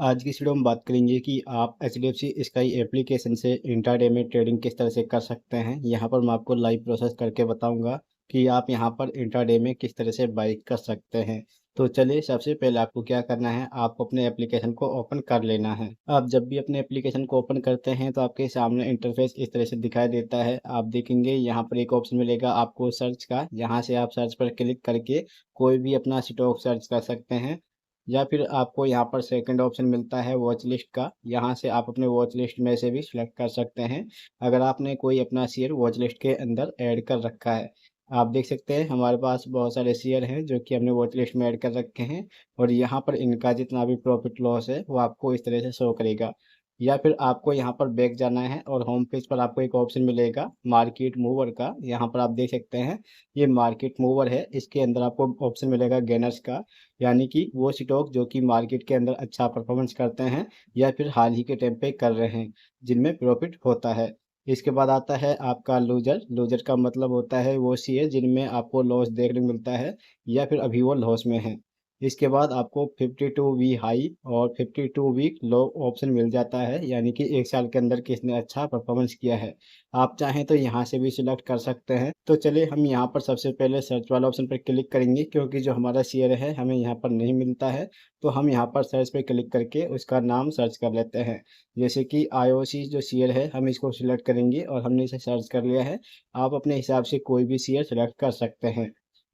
आज की इस वीडियो में बात करेंगे कि आप एचडीएफसी स्काई एप्लीकेशन से इंट्राडे में ट्रेडिंग किस तरह से कर सकते हैं। यहाँ पर मैं आपको लाइव प्रोसेस करके बताऊंगा कि आप यहाँ पर इंट्राडे में किस तरह से बाई कर सकते हैं। तो चलिए, सबसे पहले आपको क्या करना है, आपको अपने एप्लीकेशन को ओपन कर लेना है। आप जब भी अपने एप्लीकेशन को ओपन करते हैं तो आपके सामने इंटरफेस इस तरह से दिखाई देता है। आप देखेंगे यहाँ पर एक ऑप्शन मिलेगा आपको सर्च का। यहाँ से आप सर्च पर क्लिक करके कोई भी अपना स्टॉक सर्च कर सकते हैं, या फिर आपको यहाँ पर सेकंड ऑप्शन मिलता है वॉच लिस्ट का। यहाँ से आप अपने वॉच लिस्ट में से भी सिलेक्ट कर सकते हैं अगर आपने कोई अपना शेयर वॉच लिस्ट के अंदर ऐड कर रखा है। आप देख सकते हैं हमारे पास बहुत सारे शेयर हैं जो कि हमने वॉच लिस्ट में ऐड कर रखे हैं, और यहाँ पर इनका जितना भी प्रॉफिट लॉस है वो आपको इस तरह से शो करेगा। या फिर आपको यहाँ पर बैक जाना है और होम पेज पर आपको एक ऑप्शन मिलेगा मार्केट मूवर का। यहाँ पर आप देख सकते हैं ये मार्केट मूवर है, इसके अंदर आपको ऑप्शन मिलेगा गेनर्स का, यानी कि वो स्टॉक जो कि मार्केट के अंदर अच्छा परफॉर्मेंस करते हैं या फिर हाल ही के टाइम पे कर रहे हैं, जिनमें प्रॉफिट होता है। इसके बाद आता है आपका लूजर। लूजर का मतलब होता है वो शेयर जिनमें आपको लॉस देखने को मिलता है या फिर अभी वो लॉस में है। इसके बाद आपको 52 वी हाई और 52 वीक लो ऑप्शन मिल जाता है, यानी कि एक साल के अंदर किसने अच्छा परफॉर्मेंस किया है। आप चाहें तो यहाँ से भी सिलेक्ट कर सकते हैं। तो चलिए, हम यहाँ पर सबसे पहले सर्च वाला ऑप्शन पर क्लिक करेंगे, क्योंकि जो हमारा शेयर है हमें यहाँ पर नहीं मिलता है। तो हम यहाँ पर सर्च पे क्लिक करके उसका नाम सर्च कर लेते हैं। जैसे कि आईओसी जो शेयर है हम इसको सिलेक्ट करेंगे और हमने इसे सर्च कर लिया है। आप अपने हिसाब से कोई भी शेयर सेलेक्ट कर सकते हैं।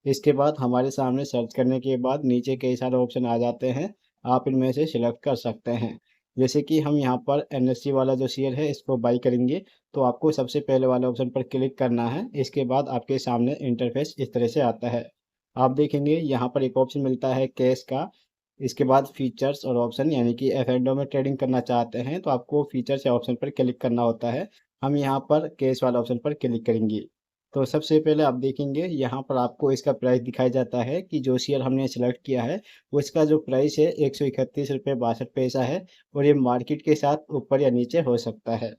इसके बाद हमारे सामने सर्च करने के बाद नीचे कई सारे ऑप्शन आ जाते हैं, आप इनमें से सिलेक्ट कर सकते हैं। जैसे कि हम यहाँ पर एनएससी वाला जो शेयर है इसको बाई करेंगे, तो आपको सबसे पहले वाले ऑप्शन पर क्लिक करना है। इसके बाद आपके सामने इंटरफेस इस तरह से आता है। आप देखेंगे यहाँ पर एक ऑप्शन मिलता है कैश का। इसके बाद फीचर्स और ऑप्शन, यानी कि एफ में ट्रेडिंग करना चाहते हैं तो आपको फीचर्स या ऑप्शन पर क्लिक करना होता है। हम यहाँ पर कैश वाला ऑप्शन पर क्लिक करेंगे। तो सबसे पहले आप देखेंगे यहाँ पर आपको इसका प्राइस दिखाया जाता है कि जो शेयर हमने सेलेक्ट किया है वो इसका जो प्राइस है 131 रुपये 62 पैसा है, और ये मार्केट के साथ ऊपर या नीचे हो सकता है।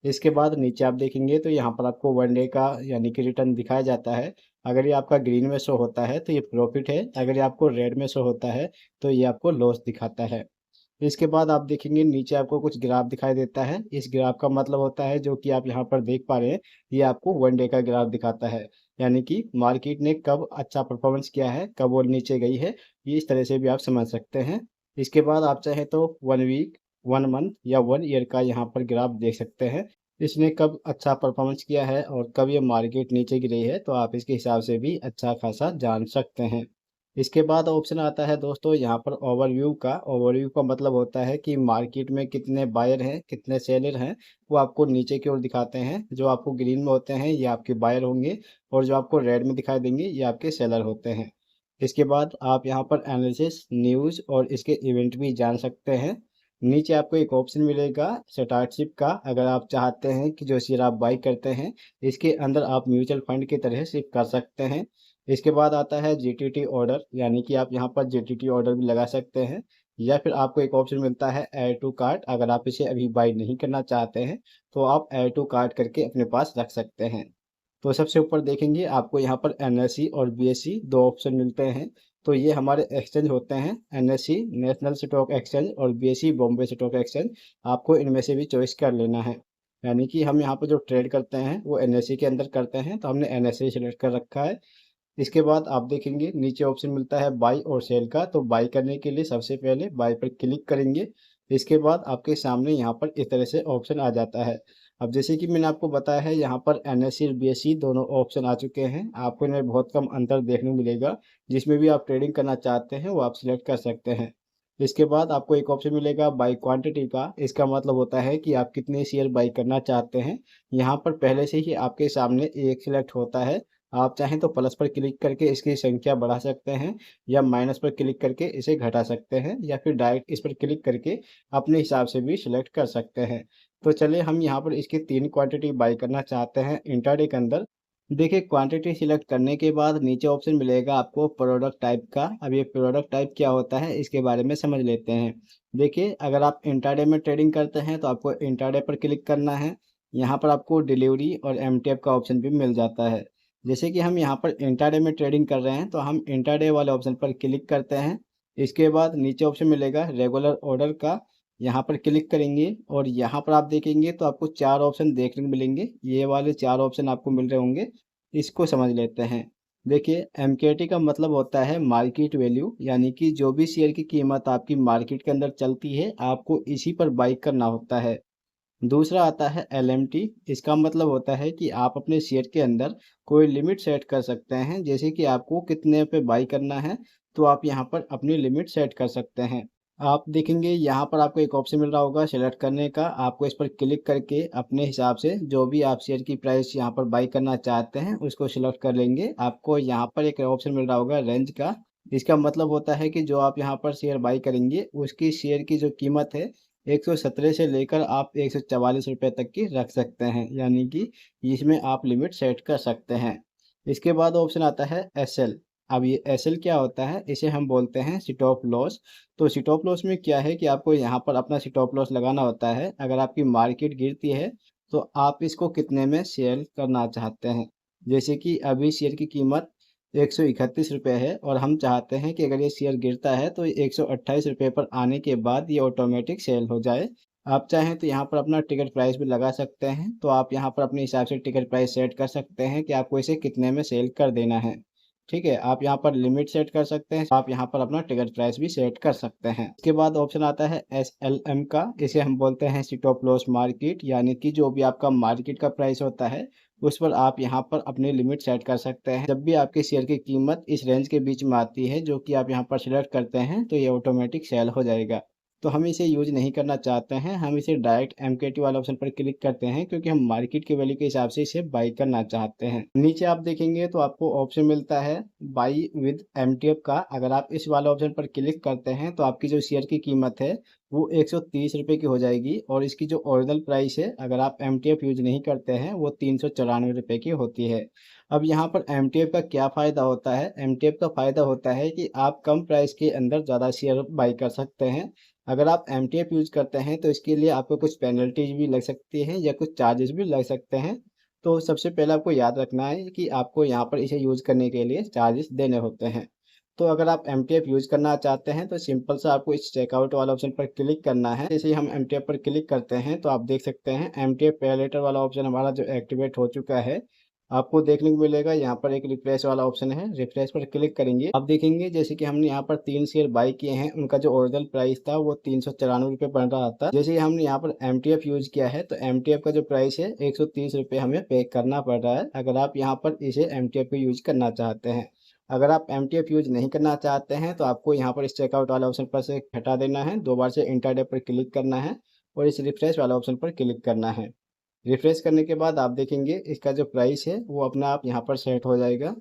इसके बाद नीचे आप देखेंगे तो यहाँ पर आपको वन डे का यानी कि रिटर्न दिखाया जाता है। अगर ये आपका ग्रीन में शो होता है तो ये प्रॉफिट है, अगर ये आपको रेड में शो होता है तो ये आपको लॉस दिखाता है। इसके बाद आप देखेंगे नीचे आपको कुछ ग्राफ दिखाई देता है। इस ग्राफ का मतलब होता है जो कि आप यहाँ पर देख पा रहे हैं, ये आपको वन डे का ग्राफ दिखाता है, यानी कि मार्केट ने कब अच्छा परफॉर्मेंस किया है, कब वो नीचे गई है। ये इस तरह से भी आप समझ सकते हैं। इसके बाद आप चाहे तो वन वीक, वन मंथ या वन ईयर का यहाँ पर ग्राफ देख सकते हैं, इसने कब अच्छा परफॉर्मेंस किया है और कब ये मार्केट नीचे गिरी है, तो आप इसके हिसाब से भी अच्छा खासा जान सकते हैं। इसके बाद ऑप्शन आता है दोस्तों यहाँ पर ओवरव्यू का। ओवरव्यू का मतलब होता है कि मार्केट में कितने बायर हैं कितने सेलर हैं, वो आपको नीचे की ओर दिखाते हैं। जो आपको ग्रीन में होते हैं ये आपके बायर होंगे, और जो आपको रेड में दिखाई देंगे ये आपके सेलर होते हैं। इसके बाद आप यहाँ पर एनालिसिस, न्यूज़ और इसके इवेंट भी जान सकते हैं। नीचे आपको एक ऑप्शन मिलेगा स्टार्टशिप का। अगर आप चाहते हैं कि जो शेयर आप बाई करते हैं इसके अंदर आप म्यूचुअल फंड की तरह शिफ्ट कर सकते हैं। इसके बाद आता है जीटीटी ऑर्डर, यानी कि आप यहाँ पर जीटीटी ऑर्डर भी लगा सकते हैं। या फिर आपको एक ऑप्शन मिलता है ऐड टू कार्ट। अगर आप इसे अभी बाई नहीं करना चाहते हैं तो आप ऐड टू कार्ट करके अपने पास रख सकते हैं। तो सबसे ऊपर देखेंगे आपको यहाँ पर एनएससी और बीएससी दो ऑप्शन मिलते हैं। तो ये हमारे एक्सचेंज होते हैं, एनएससी नेशनल स्टॉक एक्सचेंज और बीएससी बॉम्बे स्टॉक एक्सचेंज। आपको इनमें से भी चॉइस कर लेना है। यानी कि हम यहाँ पर जो ट्रेड करते हैं वो एनएससी के अंदर करते हैं, तो हमने एनएससी सेलेक्ट कर रखा है। इसके बाद आप देखेंगे नीचे ऑप्शन मिलता है बाई और सेल का। तो बाई करने के लिए सबसे पहले बाई पर क्लिक करेंगे। इसके बाद आपके सामने यहाँ पर इस तरह से ऑप्शन आ जाता है। अब जैसे कि मैंने आपको बताया है यहाँ पर एनएससी और बीएससी दोनों ऑप्शन आ चुके हैं। आपको इनमें बहुत कम अंतर देखने को मिलेगा। जिसमें भी आप ट्रेडिंग करना चाहते हैं वो आप सिलेक्ट कर सकते हैं। इसके बाद आपको एक ऑप्शन मिलेगा बाई क्वांटिटी का। इसका मतलब होता है कि आप कितने शेयर बाई करना चाहते हैं। यहाँ पर पहले से ही आपके सामने एक सिलेक्ट होता है। आप चाहें तो प्लस पर क्लिक करके इसकी संख्या बढ़ा सकते हैं, या माइनस पर क्लिक करके इसे घटा सकते हैं, या फिर डायरेक्ट इस पर क्लिक करके अपने हिसाब से भी सिलेक्ट कर सकते हैं। तो चलिए, हम यहाँ पर इसकी 3 क्वांटिटी बाई करना चाहते हैं इंट्राडे के अंदर। देखिए, क्वांटिटी सिलेक्ट करने के बाद नीचे ऑप्शन मिलेगा आपको प्रोडक्ट टाइप का। अब ये प्रोडक्ट टाइप क्या होता है इसके बारे में समझ लेते हैं। देखिए, अगर आप इंट्राडे में ट्रेडिंग करते हैं तो आपको इंट्राडे पर क्लिक करना है। यहाँ पर आपको डिलीवरी और एमटीएफ का ऑप्शन भी मिल जाता है। जैसे कि हम यहाँ पर इंट्राडे में ट्रेडिंग कर रहे हैं तो हम इंट्राडे वाले ऑप्शन पर क्लिक करते हैं। इसके बाद नीचे ऑप्शन मिलेगा रेगुलर ऑर्डर का। यहाँ पर क्लिक करेंगे और यहाँ पर आप देखेंगे तो आपको 4 ऑप्शन देखने को मिलेंगे। ये वाले 4 ऑप्शन आपको मिल रहे होंगे, इसको समझ लेते हैं। देखिए, एमकेटी का मतलब होता है मार्केट वैल्यू, यानी कि जो भी शेयर की कीमत आपकी मार्केट के अंदर चलती है, आपको इसी पर बाई करना होता है। दूसरा आता है एलएमटी। इसका मतलब होता है कि आप अपने शेयर के अंदर कोई लिमिट सेट कर सकते हैं, जैसे कि आपको कितने पे बाई करना है, तो आप यहाँ पर अपनी लिमिट सेट कर सकते हैं। आप देखेंगे यहाँ पर आपको एक ऑप्शन मिल रहा होगा सेलेक्ट करने का। आपको इस पर क्लिक करके अपने हिसाब से जो भी आप शेयर की प्राइस यहाँ पर बाई करना चाहते हैं उसको सिलेक्ट कर लेंगे। आपको यहाँ पर एक ऑप्शन मिल रहा होगा रेंज का। इसका मतलब होता है कि जो आप यहाँ पर शेयर बाई करेंगे उसकी शेयर की जो कीमत है 117 से लेकर आप 144 रुपए तक की रख सकते हैं, यानी कि इसमें आप लिमिट सेट कर सकते हैं। इसके बाद ऑप्शन आता है एसएल। अब ये एसएल क्या होता है, इसे हम बोलते हैं स्टॉप लॉस। तो स्टॉप लॉस में क्या है कि आपको यहाँ पर अपना स्टॉप लॉस लगाना होता है। अगर आपकी मार्केट गिरती है तो आप इसको कितने में सेल करना चाहते हैं। जैसे कि अभी शेयर की कीमत 131 रुपये है और हम चाहते हैं कि अगर ये शेयर गिरता है तो 128 रुपये पर आने के बाद ये ऑटोमेटिक सेल हो जाए। आप चाहें तो यहाँ पर अपना टिकट प्राइस भी लगा सकते हैं। तो आप यहाँ पर अपने हिसाब से टिकट प्राइस सेट कर सकते हैं कि आपको इसे कितने में सेल कर देना है। ठीक है, आप यहाँ पर लिमिट सेट कर सकते हैं, आप यहाँ पर अपना टिकट प्राइस भी सेट कर सकते हैं। इसके बाद ऑप्शन आता है एसएलएम का। इसे हम बोलते हैं स्टॉप लॉस मार्केट, यानी कि जो भी आपका मार्केट का प्राइस होता है उस पर आप यहाँ पर अपनी लिमिट सेट कर सकते हैं। जब भी आपके शेयर की कीमत इस रेंज के बीच में आती है जो कि आप यहाँ पर सिलेक्ट करते हैं तो ये ऑटोमेटिक सेल हो जाएगा। तो हम इसे यूज़ नहीं करना चाहते हैं, हम इसे डायरेक्ट एमकेटी वाले ऑप्शन पर क्लिक करते हैं क्योंकि हम मार्केट के वैल्यू के हिसाब से इसे बाई करना चाहते हैं। नीचे आप देखेंगे तो आपको ऑप्शन मिलता है बाई विद एमटीएफ का। अगर आप इस वाले ऑप्शन पर क्लिक करते हैं तो आपकी जो शेयर की कीमत है वो 130 रुपये की हो जाएगी और इसकी जो ओरिजिनल प्राइस है अगर आप एमटीएफ यूज़ नहीं करते हैं वो 394 रुपये की होती है। अब यहाँ पर एमटीएफ का क्या फ़ायदा होता है? एमटीएफ का फ़ायदा होता है कि आप कम प्राइस के अंदर ज़्यादा शेयर बाई कर सकते हैं। अगर आप एमटीएफ यूज़ करते हैं तो इसके लिए आपको कुछ पेनल्टीज भी लग सकती हैं या कुछ चार्जेस भी लग सकते हैं। तो सबसे पहले आपको याद रखना है कि आपको यहाँ पर इसे यूज़ करने के लिए चार्जेस देने होते हैं। तो अगर आप एमटीएफ यूज़ करना चाहते हैं तो सिंपल सा आपको इस चेकआउट वाला ऑप्शन पर क्लिक करना है। जैसे ही हम एमटीएफ पर क्लिक करते हैं तो आप देख सकते हैं एमटीएफ पे लेटर वाला ऑप्शन हमारा जो एक्टिवेट हो चुका है। आपको देखने को मिलेगा यहाँ पर एक रिफ्रेश वाला ऑप्शन है, रिफ्रेश पर क्लिक करेंगे। आप देखेंगे जैसे कि हमने यहाँ पर 3 शेयर बाई किए हैं, उनका जो ओरिजिनल प्राइस था वो 394 रुपये बन रहा था। जैसे ही हमने यहाँ पर एमटीएफ यूज़ किया है तो एमटीएफ का जो प्राइस है 130 रुपये हमें पे करना पड़ रहा है, अगर आप यहाँ पर इसे एमटीएफ को यूज़ करना चाहते हैं। अगर आप एमटीएफ यूज़ नहीं करना चाहते हैं तो आपको यहाँ पर इस चेकआउट वाले ऑप्शन पर से हटा देना है, दोबारा से इंटरडे पर क्लिक करना है और इस रिफ्रेश वाला ऑप्शन पर क्लिक करना है। रिफ्रेश करने के बाद आप देखेंगे इसका जो प्राइस है वो अपना आप यहाँ पर सेट हो जाएगा।